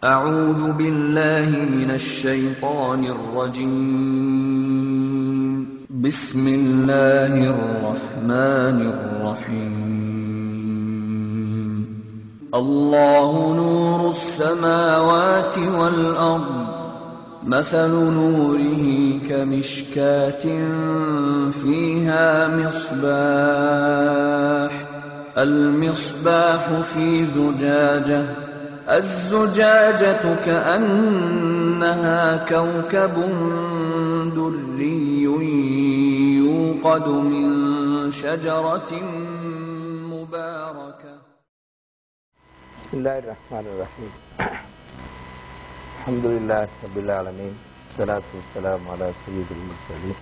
أعوذ بالله من الشيطان الرجيم بسم الله الرحمن الرحيم الله نور السماوات والأرض مثل نوره كمشكاة فيها مصباح المصباح في زجاجة الزجاجة كأنها كوكب دري يوقد من شجرة مباركة بسم الله الرحمن الرحيم الحمد لله رب العالمين الصلاة والسلام على سيد المرسلين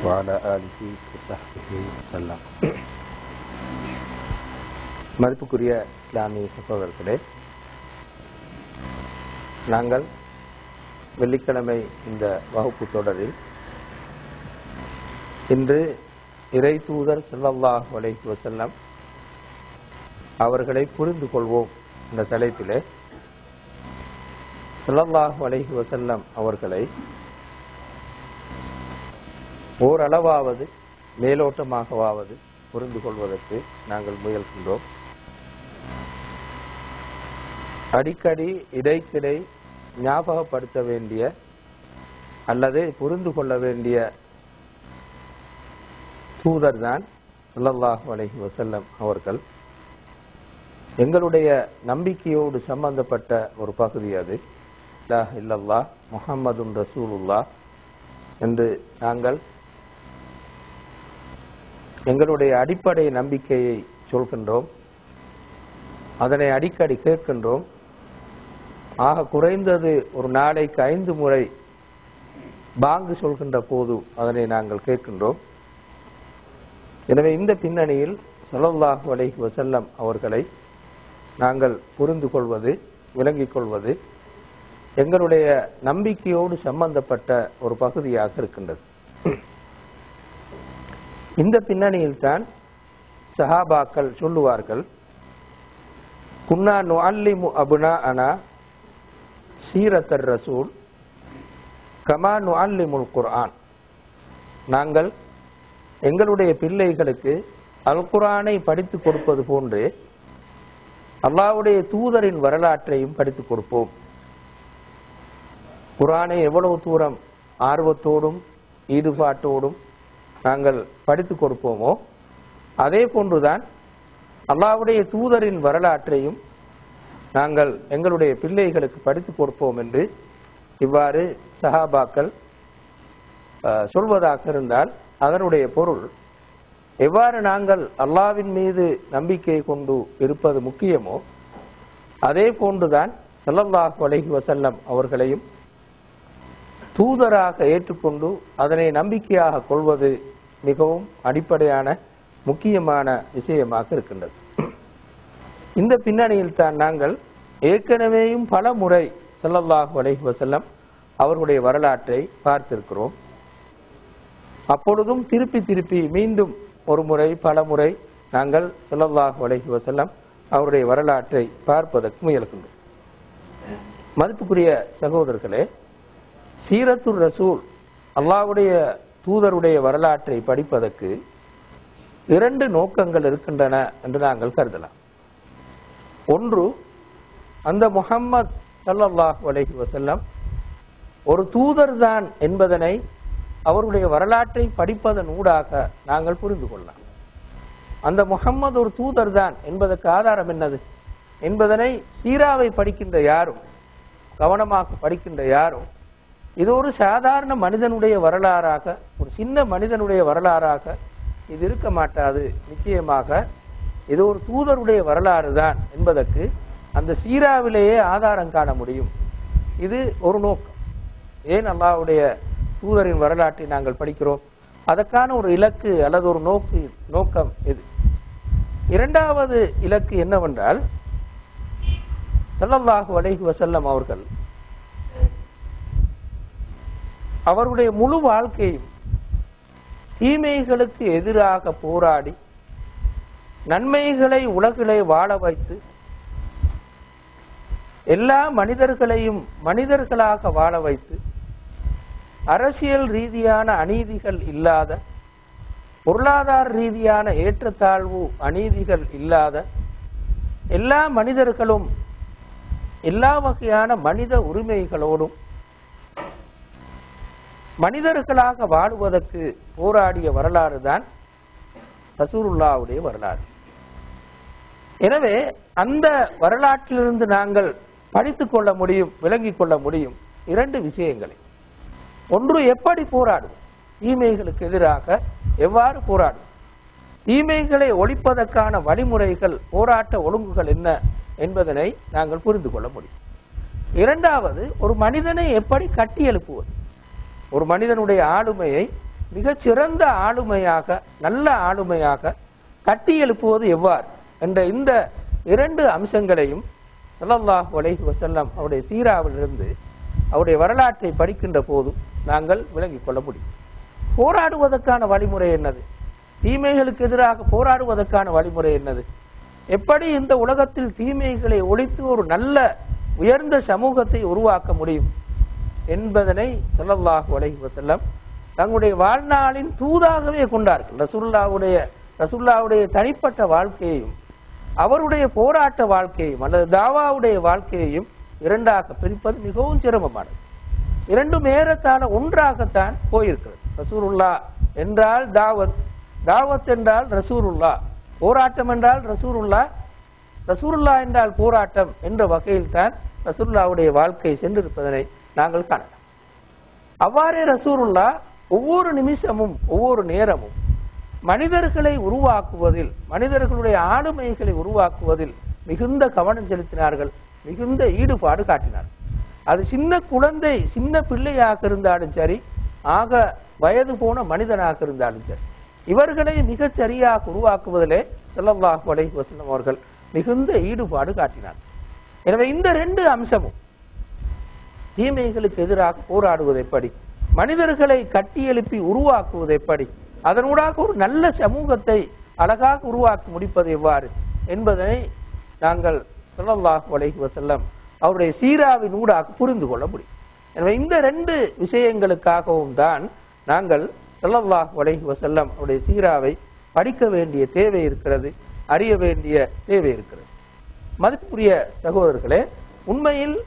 وعلى آله وصحبه وسلم. மதிப்புக்குரிய இஸ்லாமிய சகோதரர்களே, நாங்கள் வெள்ளிக்கிழமை இந்த வகுப்பு தொடரில் இன்று இறை தூதர் ஸல்லல்லாஹு அலைஹி வஸல்லம் அவர்களை புரிந்து கொள்வோம் என்ற தலைப்பிலே ஸல்லல்லாஹு அலைஹி வஸல்லம் அவர்களை ஓரளவாவது மேலோட்டமாகவாவது புரிந்து கொள்வதற்கு நாங்கள் முயல்கின்றோம். அடிக்கடி இடைக்கிடை ஞாபகப்படுத்த வேண்டிய அல்லது புரிந்து கொள்ள வேண்டிய தூதர் தான் ஸல்லல்லாஹு அலைஹி வஸல்லம் அவர்கள். எங்களுடைய நம்பிக்கையோடு சம்பந்தப்பட்ட ஒரு பகுதி அது. லா இலாஹ இல்லல்லாஹ் முஹம்மதுன் ரசூலுல்லாஹ் என்று நாங்கள் எங்களுடைய அடிப்படை நம்பிக்கையை சொல்கின்றோம். அதனை அடிக்கடி கேட்கின்றோம். ஆக குறைந்தது ஒரு நாளைக்கு 5 முறை பாங்கு சொல்கின்ற போது அதனை நாங்கள் கேட்கின்றோம். எனவே இந்த பின்னணியில் ஸல்லல்லாஹு அலைஹி வஸல்லம் அவர்களை நாங்கள் புரிந்து கொள்வது, விளங்கிக் கொள்வது எங்களுடைய நம்பிக்கையோடு சம்பந்தப்பட்ட ஒரு பகுதியாக இருக்கின்றது. இந்த பின்னணியில் தான் சஹாபாக்கள் சொல்லுவார்கள், குன்னா நுஅல்லிமு அப்னாஅனா சீரத்தர் ரசூல் கமா நுஅல்லிமுல் குர்ஆன். நாங்கள் எங்களுடைய பிள்ளைகளுக்கு அல் குர்ஆனை படித்துக் கொடுப்பது போன்று அல்லாஹ்வுடைய தூதரின் வரலாற்றையும் படித்துக் கொடுப்போம். குர்ஆனை எவ்வளவு தூரம் ஆர்வத்தோடும் ஈடுபாட்டோடும் நாங்கள் படித்துக் கொடுப்போமோ அதே போன்றுதான் அல்லாஹ்வுடைய தூதரின் வரலாற்றையும் நாங்கள் எங்களுடைய பிள்ளைகளுக்கு படித்துக் கொடுப்போம் என்று இவ்வாறு சஹாபாக்கள் சொல்வதாக இருந்தால் அதனுடைய பொருள், எவ்வாறு நாங்கள் அல்லாஹ்வின் மீது நம்பிக்கை கொண்டு இருப்பது முக்கியமோ அதே போன்றுதான் ஸல்லல்லாஹு அலைஹி வஸல்லம் அவர்களையும் தூதராக ஏற்றுக்கொண்டு அதனை நம்பிக்கையாக கொள்வது மிகவும் அடிப்படையான முக்கியமான விஷயமாக இருக்கின்றது. இந்த பின்னணியில் தான் நாங்கள் ஏற்கனவேயும் பல முறை ஸல்லல்லாஹு அலைஹி வஸல்லம் அவர்களுடைய வரலாற்றை பார்த்திருக்கிறோம். அப்பொழுதும் திருப்பி திருப்பி மீண்டும் ஒரு முறை பல முறை நாங்கள் ஸல்லல்லாஹு அலைஹி வஸல்லம் அவருடைய வரலாற்றை பார்ப்பதற்கு முயல்கின்றோம். மதிப்புக்குரிய சகோதரர்களே, சீரத்துர் ரசூல் அல்லாஹ்வுடைய தூதருடைய வரலாற்றை படிப்பதற்கு 2 நோக்கங்கள் இருக்கின்றன என்று நாங்கள் கருதலாம். ஒன்று, அந்த முஹம்மது ஸல்லல்லாஹு அலைஹி வஸல்லம் ஒரு தூதர் தான் என்பதனை அவருடைய வரலாற்றை படிப்பதன் ஊடாக நாங்கள் புரிந்து கொள்ளலாம். அந்த முஹம்மது ஒரு தூதர் தான் என்பதற்கு ஆதாரம் என்னது என்பதனை சீராவை படிக்கின்ற யாரும், கவனமாக படிக்கின்ற யாரும், இது ஒரு சாதாரண மனிதனுடைய வரலாறாக, ஒரு சின்ன மனிதனுடைய வரலாறாக இது இருக்க மாட்டாது. நிச்சயமாக இது ஒரு தூதருடைய வரலாறு தான் என்பதற்கு அந்த சீராவிலேயே ஆதாரம் காண முடியும். இது ஒரு நோக்கம். ஏன் அல்லாஹ்வுடைய தூதரின் வரலாற்றை நாங்கள் படிக்கிறோம்? அதற்கான ஒரு இலக்கு அல்லது ஒரு நோக்கம் இது. இரண்டாவது இலக்கு என்னவென்றால், ஸல்லல்லாஹு அலைஹி வஸல்லம் அவர்கள் அவருடைய முழு வாழ்க்கையும் தீமைகளுக்கு எதிராக போராடி நன்மைகளை உலகிலே வாழ வைத்து எல்லா மனிதர்களையும் மனிதர்களாக வாழ வைத்து அரசியல் ரீதியான அநீதிகள் இல்லாத, பொருளாதார ரீதியான ஏற்றத்தாழ்வு அநீதிகள் இல்லாத, எல்லா மனிதர்களும் எல்லா வகையான மனித உரிமைகளோடும் மனிதர்களாக வாழுவதற்கு போராடிய வரலாறு தான் ரசூலுல்லாஹ்வுடைய வரலாறு. எனவே அந்த வரலாற்றிலிருந்து நாங்கள் படித்துக் கொள்ள முடியும், விளங்கிக் கொள்ள முடியும் இரண்டு விஷயங்களை. ஒன்று, எப்படி போராடும், தீமைகளுக்கு எதிராக எவ்வாறு போராடும், தீமைகளை ஒழிப்பதற்கான வழிமுறைகள், போராட்ட ஒழுங்குகள் என்ன என்பதனை நாங்கள் புரிந்து கொள்ள முடியும். இரண்டாவது, ஒரு மனிதனை எப்படி கட்டி எழுப்புவது, ஒரு மனிதனுடைய ஆளுமையை மிகச் சிறந்த ஆளுமையாக, நல்ல ஆளுமையாக கட்டி எழுப்புவது எவ்வாறு என்ற இந்த இரண்டு அம்சங்களையும் ஸல்லல்லாஹு அலைஹி வஸல்லம் அவருடைய சீராவிலிருந்து, அவருடைய வரலாற்றை படிக்கின்ற போது நாங்கள் விளங்கிக் கொள்ள முடியும். போராடுவதற்கான வழிமுறை என்னது, தீமைகளுக்கு எதிராக போராடுவதற்கான வழிமுறை என்னது, எப்படி இந்த உலகத்தில் தீமைகளை ஒழித்து ஒரு நல்ல உயர்ந்த சமூகத்தை உருவாக்க முடியும் என்பதனை ஸல்லல்லாஹு அலைஹி வஸல்லம் தங்களுடைய வாழ்நாளின் தூதாகவே கொண்டார்கள். ரசூலுல்லாஹ்வுடைய தனிப்பட்ட வாழ்க்கையையும் அவருடைய போராட்ட வாழ்க்கையையும் அல்லது தாவாவுடைய வாழ்க்கையையும் இரண்டாக பிரிப்பது மிகவும் சிரமமானது. இரண்டும் ஏறத்தாழ ஒன்றாகத்தான் போயிருக்கிறது. ரசூலுல்லாஹ் என்றால் தாவத், தாவத் என்றால் ரசூலுல்லாஹ், போராட்டம் என்றால் ரசூலுல்லாஹ், ரசூலுல்லாஹ் என்றால் போராட்டம் என்ற வகையில் தான் ரசூலுல்லாஹ்வுடைய வாழ்க்கை சென்றிருப்பதனை நாங்கள் காணலாம். அவ்வாறே ரசூலுல்லாஹ் ஒவ்வொரு நிமிஷமும் ஒவ்வொரு நேரமும் மனிதர்களை உருவாக்குவதில், மனிதர்களுடைய ஆளுமைகளை உருவாக்குவதில் மிகுந்த கவனம் செலுத்தினார்கள், மிகுந்த ஈடுபாடு காட்டினார்கள். அது சின்ன குழந்தை, சின்ன பிள்ளையாக இருந்தாலும் சரி, ஆக வயது போன மனிதனாக இருந்தாலும் சரி, இவர்களை மிகச் சரியாக உருவாக்குவதிலே ஸல்லல்லாஹு அலைஹி வஸல்லம் அவர்கள் மிகுந்த ஈடுபாடு காட்டினார். எனவே இந்த ரெண்டு அம்சமும், தீமைகளுக்கு எதிராக போராடுவது எப்படி, மனிதர்களை கட்டி எழுப்பி உருவாக்குவது எப்படி, அதனூடாக ஒரு நல்ல சமூகத்தை அழகாக உருவாக்கி முடிப்பது எவ்வாறு என்பதனை நாங்கள் ஸல்லல்லாஹு அலைஹி வஸல்லம் அவருடைய சீராவின் ஊடாக புரிந்து கொள்ள முடியும். எனவே இந்த ரெண்டு விஷயங்களுக்காகவும் தான் நாங்கள் ஸல்லல்லாஹு அலைஹி வஸல்லம் அவருடைய சீராவை படிக்க வேண்டிய தேவை இருக்கிறது, அறிய வேண்டிய தேவை இருக்கிறது. மதிப்புரிய சகோதரர்களே, உண்மையில்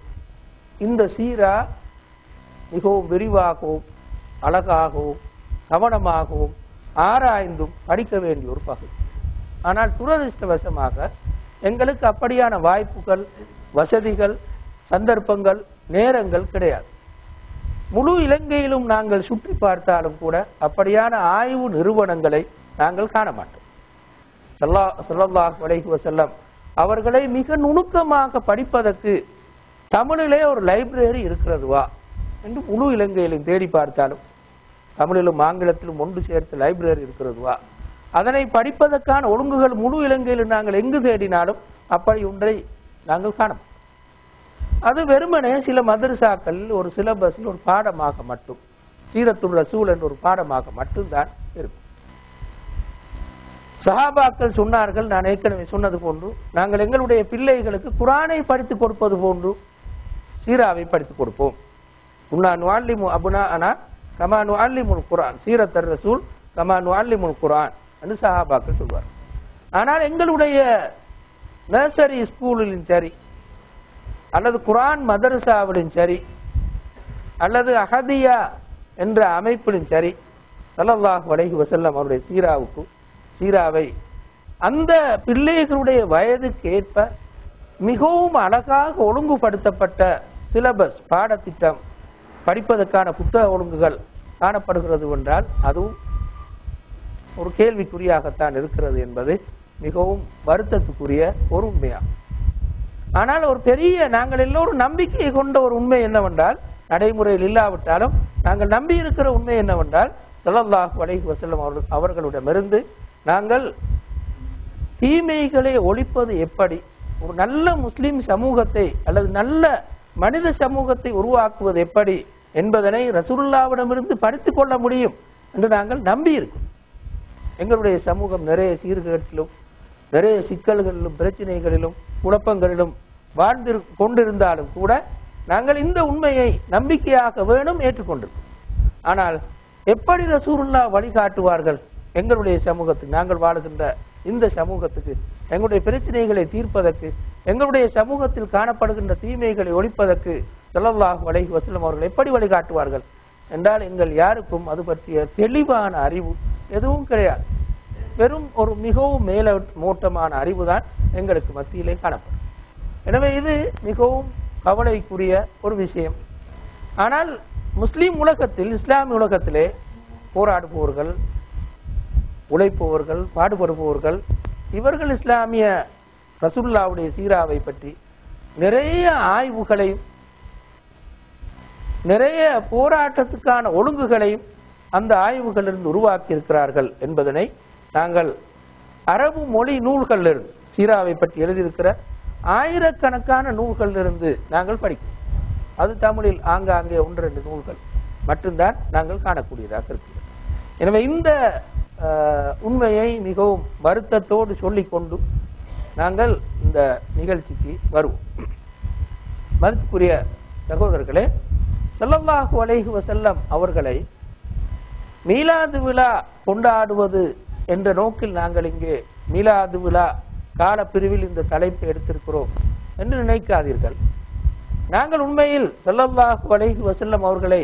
இந்த சீரா மிகவும் விரிவாகவும் அழகாகவும் கவனமாகவும் ஆராய்ந்தும் படிக்க வேண்டிய ஒரு பகுதி. ஆனால் துரதிர்ஷ்டவசமாக எங்களுக்கு அப்படியான வாய்ப்புகள், வசதிகள், சந்தர்ப்பங்கள், நேரங்கள் கிடையாது. முழு இலங்கையிலும் நாங்கள் சுற்றி பார்த்தாலும் கூட அப்படியான ஆய்வு நிறுவனங்களை நாங்கள் காண மாட்டோம். ஸல்லல்லாஹு அலைஹி வஸல்லம் அவர்களை மிக நுணுக்கமாக படிப்பதற்கு தமிழிலே ஒரு லைப்ரரி இருக்கிறதுவா என்று முழு இலங்கையிலும் தேடி பார்த்தாலும், தமிழிலும் ஆங்கிலத்திலும் ஒன்று சேர்த்து லைப்ரரி இருக்கிறதுவா, அதனை படிப்பதற்கான ஒழுங்குகள் முழு இலங்கையில் நாங்கள் எங்கு தேடினாலும் அப்படி ஒன்றை நாங்கள் காணோம். அது வெறுமனே சில மதரசாக்கள் ஒரு சிலபஸில் ஒரு பாடமாக மட்டும், சீரத்துர் ரசூல் என்ற ஒரு பாடமாக மட்டும்தான் இருக்கும். சஹாபாக்கள் சொன்னார்கள், நான் ஏற்கனவே சொன்னது போன்று, நாங்கள் எங்களுடைய பிள்ளைகளுக்கு குர்ஆனை படித்துக் கொடுப்பது போன்று சீராவை படித்துக் கொடுப்போம். குன்னா நுஅல்லிமு அப்னாஅனா கமா நுஅல்லிமுல் குர்ஆன், சீரத்துர் ரசூல் கமா நுஅல்லிமுல் குர்ஆன் என்று சஹாபாக்கள் சொல்வார். ஆனால் எங்களுடைய நர்சரி ஸ்கூலிலும் சரி, அல்லது குர்ஆன் மதரசாவிலும் சரி, அல்லது அஹதியா என்ற அமைப்பிலும் சரி, ஸல்லல்லாஹு அலைஹி வஸல்லம் அவருடைய சீராவை அந்த பிள்ளைகளுடைய வயதுக்கு ஏற்ப மிகவும் அழகாக ஒழுங்குபடுத்தப்பட்ட சிலபஸ், பாடத்திட்டம், படிப்பதற்கான புத்தக ஒழுங்குகள் காணப்படுகிறது என்றால் அதுவும் ஒரு கேள்விக்குறியாகத்தான் இருக்கிறது என்பது மிகவும் வருத்தத்துக்குரிய ஒரு உண்மையாகும். ஆனால் ஒரு பெரிய, நாங்கள் எல்லோரும் நம்பிக்கையை கொண்ட ஒரு உண்மை என்னவென்றால், நடைமுறையில் இல்லாவிட்டாலும் நாங்கள் நம்பி இருக்கிற உண்மை என்னவென்றால், ஸல்லல்லாஹு அலைஹி வஸல்லம் அவர்களிடமிருந்து நாங்கள் தீமைகளை ஒழிப்பது எப்படி, ஒரு நல்ல முஸ்லிம் சமூகத்தை அல்லது நல்ல மனித சமூகத்தை உருவாக்குவது எப்படி என்பதனை ரசூலுல்லாஹ்விடமிருந்து படித்துக் கொள்ள முடியும் என்று நாங்கள் நம்பி இருக்கோம். எங்களுடைய சமூகம் நிறைய சீர்கேட்டிலும், நிறைய சிக்கல்களிலும், பிரச்சனைகளிலும், குழப்பங்களிலும் வாழ்ந்து கொண்டிருந்தாலும் கூட நாங்கள் இந்த உண்மையை நம்பிக்கையாக வேணும் ஏற்றுக்கொண்டிருக்கோம். ஆனால் எப்படி ரசூலுல்லாஹ் வழிகாட்டுவார்கள் எங்களுடைய சமூகத்துக்கு, நாங்கள் வாழுகின்ற இந்த சமூகத்துக்கு, எங்களுடைய பிரச்சனைகளை தீர்ப்பதற்கு, எங்களுடைய சமூகத்தில் காணப்படுகின்ற தீமைகளை ஒழிப்பதற்கு ஸல்லல்லாஹு அலைஹி வஸல்லம் அவர்கள் எப்படி வழிகாட்டுவார்கள் என்றால் எங்கள் யாருக்கும் அது பற்றிய தெளிவான அறிவு எதுவும் கிடையாது. வெறும் ஒரு மிகவும் மேலோட்டமான அறிவுதான் எங்களுக்கு மத்தியிலே காணப்படும். எனவே இது மிகவும் கவலைக்குரிய ஒரு விஷயம். ஆனால் முஸ்லீம் உலகத்தில், இஸ்லாமிய உலகத்திலே போராடுபவர்கள், உழைப்பவர்கள், பாடுபடுபவர்கள், இவர்கள் இஸ்லாமிய ரசூலுல்லாஹ்வுடைய சீராவை பற்றி நிறைய ஆய்வுகளையும் நிறைய போராட்டத்துக்கான ஒழுங்குகளையும் அந்த ஆய்வுகளிலிருந்து உருவாக்கி இருக்கிறார்கள் என்பதனை நாங்கள் அரபு மொழி நூல்களிலிருந்து, சீராவை பற்றி எழுதியிருக்கிற ஆயிரக்கணக்கான நூல்களிலிருந்து நாங்கள் படிக்கிறோம். அது தமிழில் ஆங்காங்கே 1-2 நூல்கள் மட்டும்தான் நாங்கள் காணக்கூடியதாக இருக்கிறது. எனவே இந்த உண்மையை மிகவும் வருத்தத்தோடு சொல்லிக்கொண்டு நாங்கள் இந்த நிகழ்ச்சிக்கு வருவோம். மதிப்புக்குரிய சகோதரர்களே, ஸல்லல்லாஹு அலைஹி வஸல்லம் அவர்களை மீலாது விழா கொண்டாடுவது என்ற நோக்கில் நாங்கள் இங்கே மீலாது விழா காலப்பிரிவில் இந்த தலைப்பை எடுத்திருக்கிறோம் என்று நினைக்காதீர்கள். நாங்கள் உண்மையில் ஸல்லல்லாஹு அலைஹி வஸல்லம் அவர்களை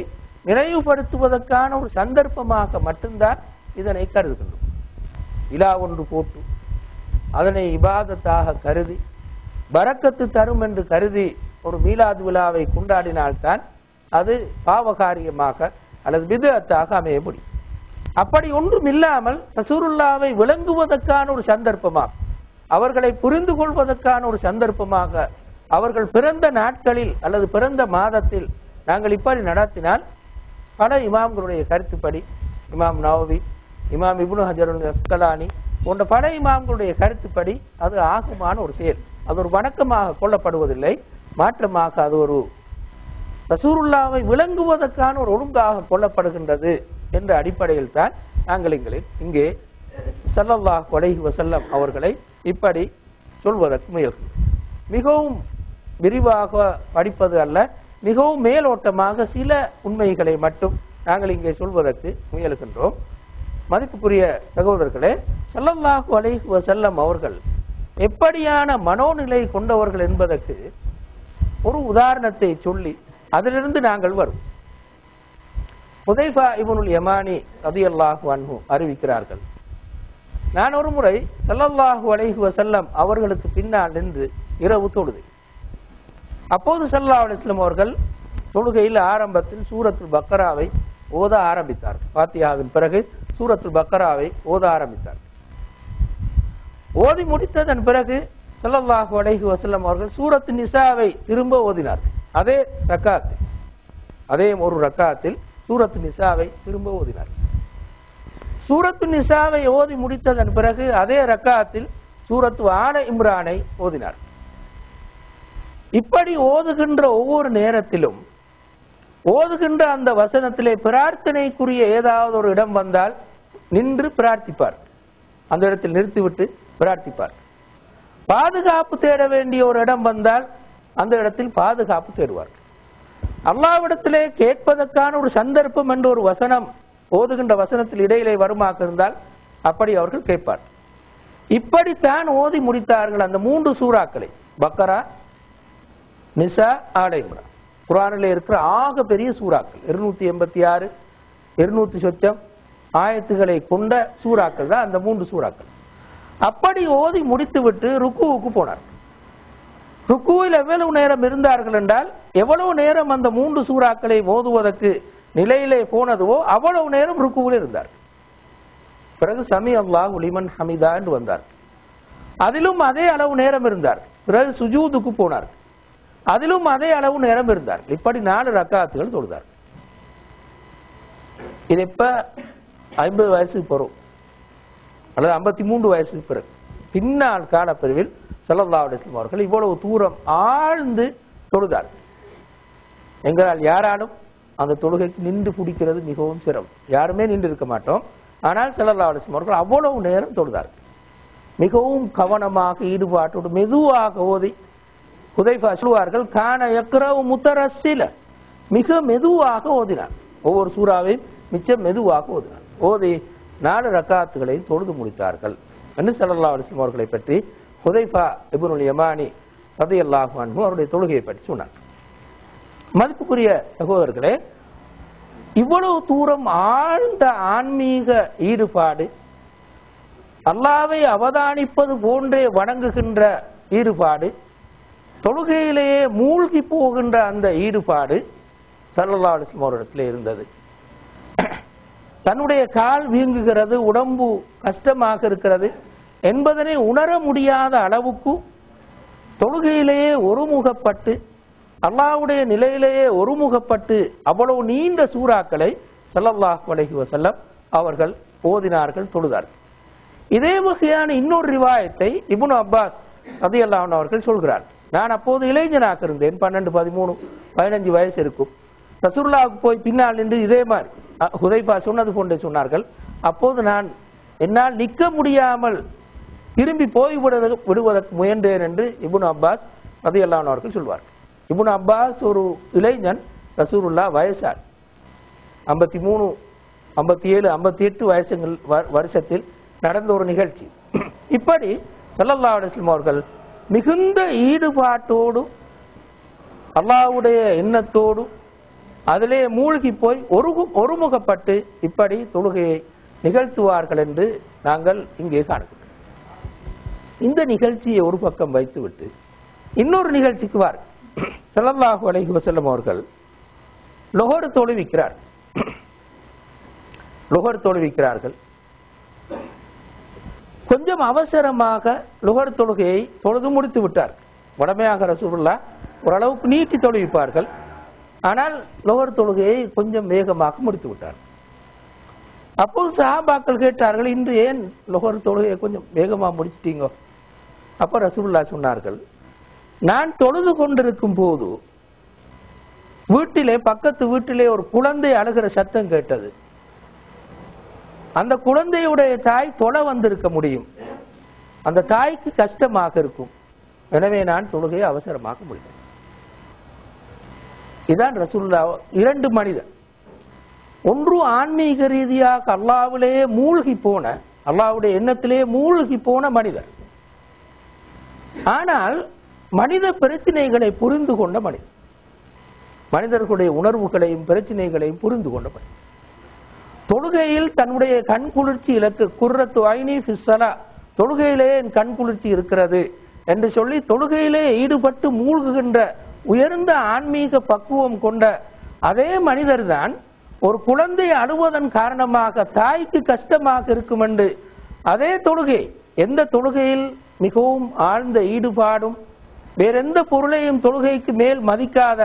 நினைவுபடுத்துவதற்கான ஒரு சந்தர்ப்பமாக மட்டும்தான் இதனை கருதுகின்றோம். விழா ஒன்று போட்டு அதனை இபாதத்தாக கருதி பரக்கத்து தரும் என்று கருதி ஒரு மீலாது விழாவை கொண்டாடினால்தான் அது பாவகாரியமாக அல்லது பித்அத்தாக அமைய முடியும். அப்படி ஒன்றும் இல்லாமல் ரசூலுல்லாஹ்வை விளங்குவதற்கான ஒரு சந்தர்ப்பமாக, அவர்களை புரிந்து கொள்வதற்கான ஒரு சந்தர்ப்பமாக, அவர்கள் பிறந்த நாட்களில் அல்லது பிறந்த மாதத்தில் நாங்கள் இப்படி நடத்தினால் பல இமாம்களுடைய கருத்துப்படி, இமாம் நவவி, இமாம் இப்னு ஹஜர் அஸ்கலானி போன்ற பல இமாம்களுடைய கருத்துப்படி அது ஆகுமான ஒரு செயல். அது ஒரு வணக்கமாக கொள்ளப்படுவதில்லை, மாற்றமாக அது ஒரு ரசூலுல்லாஹ்வை விளங்குவதற்கான ஒரு ஒழுங்காக கொள்ளப்படுகின்றது என்ற அடிப்படையில் தான் நாங்கள் இங்கே ஸல்லல்லாஹு அலைஹி வஸல்லம் அவர்களை இப்படி சொல்வதற்கு முயல்கிறோம். மிகவும் விரிவாக படிப்பது அல்ல, மிகவும் மேலோட்டமாக சில உண்மைகளை மட்டும் நாங்கள் இங்கே சொல்வதற்கு முயலுகின்றோம். மதிப்புக்குரிய சகோதரர்களே, ஸல்லல்லாஹு அலைஹி வஸல்லம் அவர்கள் எப்படியான மனோநிலை கொண்டவர்கள் என்பதற்கு ஒரு உதாரணத்தை சொல்லி அதிலிருந்து நாங்கள் வரும். ஹுதைஃபா இப்னுல் யமானி ரலியல்லாஹு அன்ஹு அறிவிக்கிறார்கள், நான் ஒரு முறை ஸல்லல்லாஹு அலைஹி வஸல்லம் அவர்களுக்கு பின்னால் நின்று இரவு தொழுதேன். அப்போது ஸல்லல்லாஹு அலைஹி வஸல்லம் அவர்கள் தொழுகையில் ஆரம்பத்தில் சூரத்துல் பக்கராவை ஓத ஆரம்பித்தார்கள். ஃபாத்திஹாவின் பிறகு சூரத்துல் பக்கராவை ஓத ஆரம்பித்தார்கள். ஓதி முடித்ததன் பிறகு ஸல்லல்லாஹு அலைஹி வஸல்லம் அவர்கள் சூரத்து நிசாவை திரும்ப ஓதினார்கள். அதே ரக்காத்தில், அதே ஒரு ரக்காத்தில் சூரத்து நிசாவை திரும்ப ஓதினார்கள். சூரத்து நிசாவை ஓதி முடித்ததன் பிறகு அதே ரக்காத்தில் சூரத்து ஆல இம்ரானை ஓதினார். இப்படி ஓதுகின்ற ஒவ்வொரு நேரத்திலும் ஓதுகின்ற அந்த வசனத்திலே பிரார்த்தனைக்குரிய ஏதாவது ஒரு இடம் வந்தால் நின்று பிரார்த்திப்பார், அந்த இடத்தில் நிறுத்திவிட்டு பிரார்த்திப்பார். பாதுகாப்பு தேட வேண்டிய ஒரு இடம் வந்தால் அந்த இடத்தில் பாதுகாப்பு தேடுவார். அல்லாஹ்விடத்திலே கேட்பதற்கான ஒரு சந்தர்ப்பம் என்ற ஒரு வசனம் ஓதுகின்ற வசனத்தில் இடையிலே வருமாக இருந்தால் அப்படி அவர்கள் கேட்பார். இப்படித்தான் ஓதி முடித்தார்கள் அந்த 3 சூறாக்களை, பக்கரா, நிசா, ஆல இம்ரான். குர்ஆனிலே இருக்கிற ஆக பெரிய சூறாக்கள் 286 200 சொச்சம் ஆயத்துகளை கொண்ட சூறாக்கள் தான் அந்த 3 சூறாக்கள். அப்படி ஓதி முடித்துவிட்டு ருக்குவுக்கு போனார். ருக்குவில் எவ்வளவு நேரம் இருந்தார்கள் என்றால், எவ்வளவு நேரம் அந்த 3 சூறாக்களை ஓதுவதற்கு நிலையிலே போனதுவோ அவ்வளவு நேரம் ருக்குவில் இருந்தார். பிறகு சமி அல்லாஹு லிமன் ஹமிதா என்று வந்தார், அதிலும் அதே அளவு நேரம் இருந்தார். பிறகு சுஜூதுக்கு போனார், அதிலும் அதே அளவு நேரம் இருந்தார். இப்படி 4 ரக்காத்துகள் தொழுதார். இது இப்ப 50 வயசுக்கு போறோம் அல்லது 53 வயசுக்கு பிறகு பின்னால் காலப்பிரிவில் ஸல்லல்லாஹு அலைஹி வஸல்லம் அவர்கள் இவ்வளவு தூரம் ஆழ்ந்து தொழுதார் என்கிறால் யாராலும் அந்த தொழுகைக்கு நின்று பிடிக்கிறது மிகவும் சிரமம். யாருமே நின்று இருக்க மாட்டோம். ஆனால் ஸல்லல்லாஹு அலைஹி வஸல்லம் அவர்கள் அவ்வளவு நேரம் தொழுதார். மிகவும் கவனமாக ஈடுபாட்டோடு மெதுவாக ஓதி ஹுதைஃபா சொல்வார்கள், கான யக்ரவு முத்தரஸ்ஸில, மிக மெதுவாக ஓதினார். ஒவ்வொரு சூறாவையும் மிச்சம் மெதுவாக ஓதினார். ஓதி 4 ரக்காத்துகளை தொழுது முடித்தார்கள் என்று ஸல்லல்லாஹு அலைஹி வஸல்லம் அவர்களை பற்றி ஹுதைஃபா இப்னுல் யமானி ரலியல்லாஹு அன்ஹு அவருடைய தொழுகையை பற்றி சொன்னார். மதிப்புக்குரிய சகோதரர்களே, இவ்வளவு தூரம் ஆழ்ந்த ஆன்மீக ஈடுபாடு, அல்லாஹ்வை அவதானிப்பது போன்றே வணங்குகின்ற ஈடுபாடு, தொழுகையிலேயே மூழ்கி போகின்ற அந்த ஈடுபாடு ஸல்லல்லாஹு அலைஹி வஸல்லம் அவரிடத்தில் இருந்தது. தன்னுடைய கால் வீங்குகிறது, உடம்பு கஷ்டமாக இருக்கிறது என்பதனை உணர முடியாத அளவுக்கு தொழுகையிலேயே ஒருமுகப்பட்டு, அல்லாஹ்வுடைய நிலையிலேயே ஒருமுகப்பட்டு அவ்வளவு நீண்ட சூறாக்களை ஸல்லல்லாஹு அலைஹி வஸல்லம் அவர்கள் ஓதினார்கள், தொழுதார்கள். இதே வகையான இன்னொரு ரிவாயத்தை இப்னு அப்பாஸ் ரலியல்லாஹு அன்ஹு அவர்கள் சொல்கிறார். நான் அப்போது இளைஞனாக இருந்தேன், 12, 13, 15 வயசு இருக்கும். ரசூலுல்லாஹ்வுக்கு போய் பின்னால் நின்று இதே மாதிரி ஹுதைஃபா சொன்னது போன்றே சொன்னார்கள். அப்போது நான் என்னால் நிற்க முடியாமல் திரும்பி போய் விடுவதற்கு முயன்றேன் என்று இப்னு அப்பாஸ் ரலியல்லாஹு அன்ஹு அவர்கள் சொல்வார்கள். இப்னு அப்பாஸ் ஒரு இளைஞன், ரசூலுல்லாஹ் வயசார் 53, 57, 58 வருஷத்தில் நடந்த ஒரு நிகழ்ச்சி. இப்படி ஸல்லல்லாஹு அலைஹி வஸல்லம் அவர்கள் மிகுந்த ஈடுபாட்டோடு, அல்லாஹ்வுடைய எண்ணத்தோடு அதிலே மூழ்கி போய் ஒருமுகப்பட்டு இப்படி தொழுகையை நிகழ்த்துவார்கள் என்று நாங்கள் இங்கே காணுகிறோம். இந்த நிகழ்ச்சியை ஒரு பக்கம் வைத்துவிட்டு இன்னொரு நிகழ்ச்சிக்கு வார். ஸல்லல்லாஹு அலைஹி வஸல்லம் அவர்கள் லொஹர் தொழுவிக்கிறார்கள். கொஞ்சம் அவசரமாக லுஹர் தொழுகையை தொழுது முடித்து விட்டார். வடமையாக ரசூலுல்லாஹ் ஓரளவுக்கு நீட்டி தொழுவிப்பார்கள். ஆனால் லுஹர் தொழுகையை கொஞ்சம் வேகமாக முடித்து விட்டார். அப்போது சஹாபாக்கள் கேட்டார்கள், இன்று ஏன் லுஹர் தொழுகையை கொஞ்சம் வேகமாக முடிச்சிட்டீங்க? அப்ப ரசூலுல்லாஹ் சொன்னார்கள், நான் தொழுது கொண்டிருக்கும் போது பக்கத்து வீட்டிலே ஒரு குழந்தை அழுகிற சத்தம் கேட்டது. அந்த குழந்தையுடைய தாய் தொலை வந்திருக்க முடியும், அந்த தாய்க்கு கஷ்டமாக இருக்கும், எனவே நான் தொழுகையை அவசரமாக முடித்தேன். இதான் ரசூலுல்லாஹ். 2 மனிதர், ஒன்று ஆன்மீக ரீதியாக அல்லாஹ்விலேயே மூழ்கி போன, அல்லாஹ்வுடைய எண்ணத்திலேயே மூழ்கி போன மனிதர், ஆனால் மனித பிரச்சனைகளை புரிந்து கொண்ட மனிதர், மனிதர்களுடைய உணர்வுகளையும் பிரச்சனைகளையும் புரிந்து கொண்ட மனிதர். தொழுகையில் தன்னுடைய கண் குளிர்ச்சி இலக்கு குர்ரத்து ஐனி ஃபிஸ்ஸலா, தொழுகையிலே என் கண் குளிர்ச்சி இருக்கிறது என்று சொல்லி தொழுகையிலே ஈடுபட்டு மூழ்குகின்ற உயர்ந்த ஆன்மீக பக்குவம் கொண்ட அதே மனிதர் தான் ஒரு குழந்தை அழுவதன் காரணமாக தாய்க்கு கஷ்டமாக இருக்கும் என்று அதே தொழுகை, எந்த தொழுகையில் மிகவும் ஆழ்ந்த ஈடுபாடும் வேறெந்த பொருளையும் தொழுகைக்கு மேல் மதிக்காத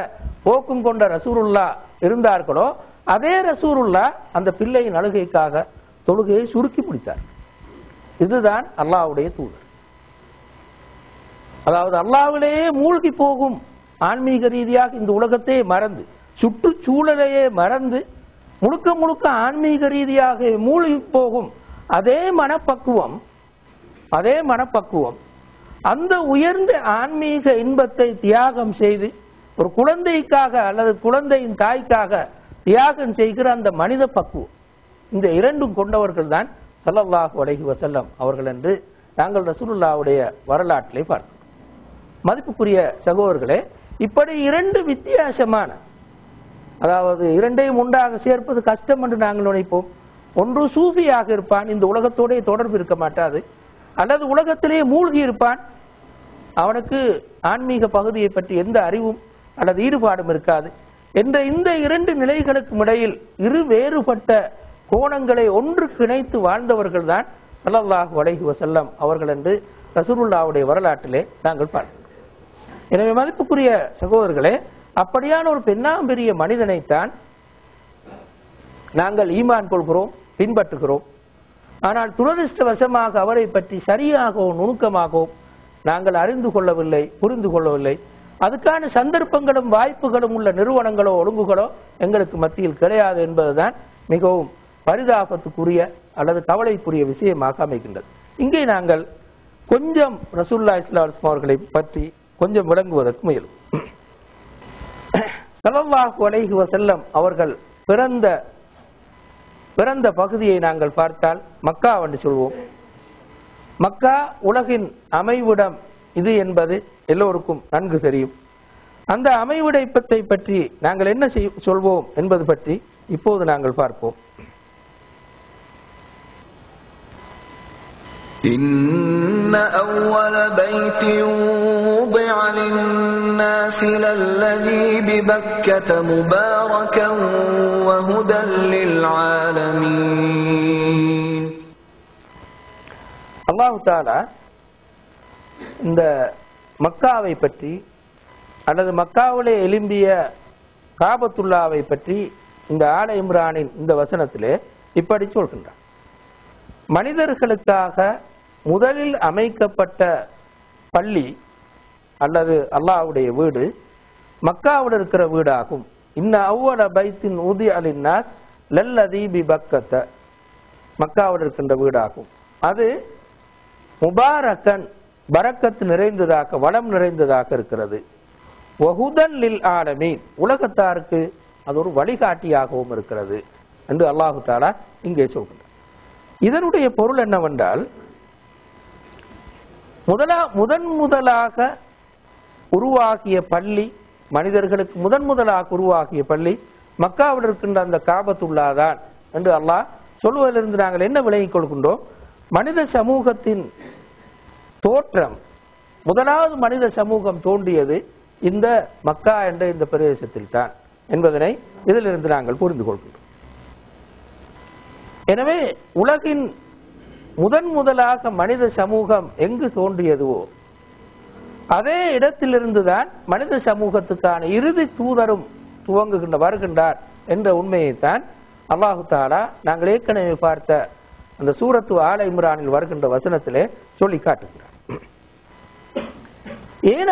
போக்கும் கொண்ட ரசூலுல்லாஹ் இருந்தார்களோ அதே ரசூலுல்லாஹ் அந்த பிள்ளையின் அழுகைக்காக தொழுகையை சுருக்கி பிடித்தார். இதுதான் அல்லாஹ்வுடைய தூதர். அதாவது அல்லாஹ்விலேயே மூழ்கி போகும், ஆன்மீக ரீதியாக இந்த உலகத்தையே மறந்து, சுற்றுச்சூழலையே மறந்து, முழுக்க முழுக்க ஆன்மீக ரீதியாக மூழ்கி போகும் அதே மனப்பக்குவம் அந்த உயர்ந்த ஆன்மீக இன்பத்தை தியாகம் செய்து ஒரு குழந்தைக்காக அல்லது குழந்தையின் தாய்க்காக தியாகம் செய்கிற அந்த மனித பக்குவம், இந்த 2ம் கொண்டவர்கள் தான் ஸல்லல்லாஹு அலைஹி வஸல்லம் அவர்கள் என்று நாங்கள் ரசூலுல்லாஹ்வுடைய வரலாற்றிலே பார்க்கிறோம். மதிப்புக்குரிய சகோதரர்களே, இப்படி 2 வித்தியாசமான, அதாவது 2ஐயும் உண்டாக சேர்ப்பது கஷ்டம் என்று நாங்கள் நினைப்போம். ஒன்று சூஃபியாக இருப்பான், இந்த உலகத்தோட தொடர்பு இருக்க மாட்டாது, அல்லது உலகத்திலே மூழ்கி இருப்பான், அவனுக்கு ஆன்மீக பகுதியை பற்றி எந்த அறிவும் அல்லது ஈடுபாடும் இருக்காது என்ற இந்த 2 நிலைகளுக்கும் இடையில் வேறுபட்ட கோணங்களை ஒன்றுக்கு இணைத்து வாழ்ந்தவர்கள் தான் ஸல்லல்லாஹு அலைஹி வஸல்லம் அவர்கள் என்று ரசூலுல்லாஹ்வுடைய வரலாற்றிலே நாங்கள் பார்க்கிறோம். எனவே மதிப்புக்குரிய சகோதரர்களே, அப்படியான ஒரு பெரிய மனிதனைத்தான் நாங்கள் ஈமான் கொள்கிறோம், பின்பற்றுகிறோம். ஆனால் துரதிர்ஷ்டவசமாக அவரை பற்றி சரியாகவும் நுணுக்கமாகவும் நாங்கள் அறிந்து கொள்ளவில்லை, புரிந்து கொள்ளவில்லை. அதுக்கான சந்தர்ப்பங்களும் வாய்ப்புகளும் உள்ள நிறுவனங்களோ ஒழுங்குகளோ எங்களுக்கு மத்தியில் கிடையாது என்பதுதான் மிகவும் பரிதாபத்துக்குரிய அல்லது கவலைக்குரிய விஷயமாக அமைகின்றது. இங்கே நாங்கள் கொஞ்சம் ரசூலுல்லாஹி ஸல்லல்லாஹு அலைஹி வஸல்லம் அவர்களை பற்றி கொஞ்சம் விளங்குவதற்கு முயலும். ஸல்லல்லாஹு அலைஹி வஸல்லம் அவர்கள் பிறந்த பகுதியை நாங்கள் பார்த்தால் மக்கா என்று சொல்வோம். மக்கா உலகின் அமைவிடம் இது என்பது எல்லோருக்கும் நன்கு தெரியும். அந்த அமைவிடத்தை பற்றி நாங்கள் என்ன சொல்வோம் என்பது பற்றி இப்போது நாங்கள் பார்ப்போம். إن أول بيت وضع للناس للذي ببكة مباركا وهدى للعالمين. அல்லாஹ் தஆலா இந்த மக்காவை பற்றி அல்லது மக்காவிலே எழும்பிய காபத்துல்லாவை பற்றி இந்த ஆல இம்ரானின் இந்த வசனத்திலே இப்படி சொல்கின்றார். மனிதர்களுக்காக முதலில் அமைக்கப்பட்ட பள்ளி அல்லது அல்லாஹ்வுடைய வீடு மக்காவில் இருக்கிற வீடாகும். இன்ன அவ்வள பைத்தின் உதிஅ லின்னாஸ் லல்லதீ பிபக்கத, மக்காவில் இருக்கின்ற வீடாகும். அது முபாரக்கன், பரக்கத் நிறைந்ததாக, வளம் நிறைந்ததாக இருக்கிறது. வஹுதன் லில் ஆலமீன், உலகத்தாருக்கு அது ஒரு வழிகாட்டியாகவும் இருக்கிறது என்று அல்லாஹு தஆலா இங்கே சொல்கிறார். இதனுடைய பொருள் என்னவென்றால், முதலாக உருவாகிய பள்ளி, மனிதர்களுக்கு முதலாக உருவாகிய பள்ளி மக்காவில் இருக்கின்ற அந்த காபத்துல்லா தான் என்று அல்லாஹ் சொல்வதிலிருந்து நாங்கள் என்ன விளங்கிக் கொள்கின்றோம்? மனித சமூகத்தின் தோற்றம், முதலாவது மனித சமூகம் தோன்றியது இந்த மக்கா என்ற இந்த பிரதேசத்தில் தான் என்பதனை இதிலிருந்து நாங்கள் புரிந்து கொள்கின்றோம். எனவே உலகின் முதலாக மனித சமூகம் எங்கு தோன்றியதுவோ அதே இடத்திலிருந்துதான் மனித சமூகத்துக்கான இறுதி தூதரும் வருகின்றார் என்ற உண்மையைத்தான் அல்லாஹு தஆலா நாங்கள் ஏற்கனவே பார்த்த அந்த சூரத்து ஆல இம்ரானில் வருகின்ற வசனத்திலே சொல்லி காட்டுகிறார். ஏன்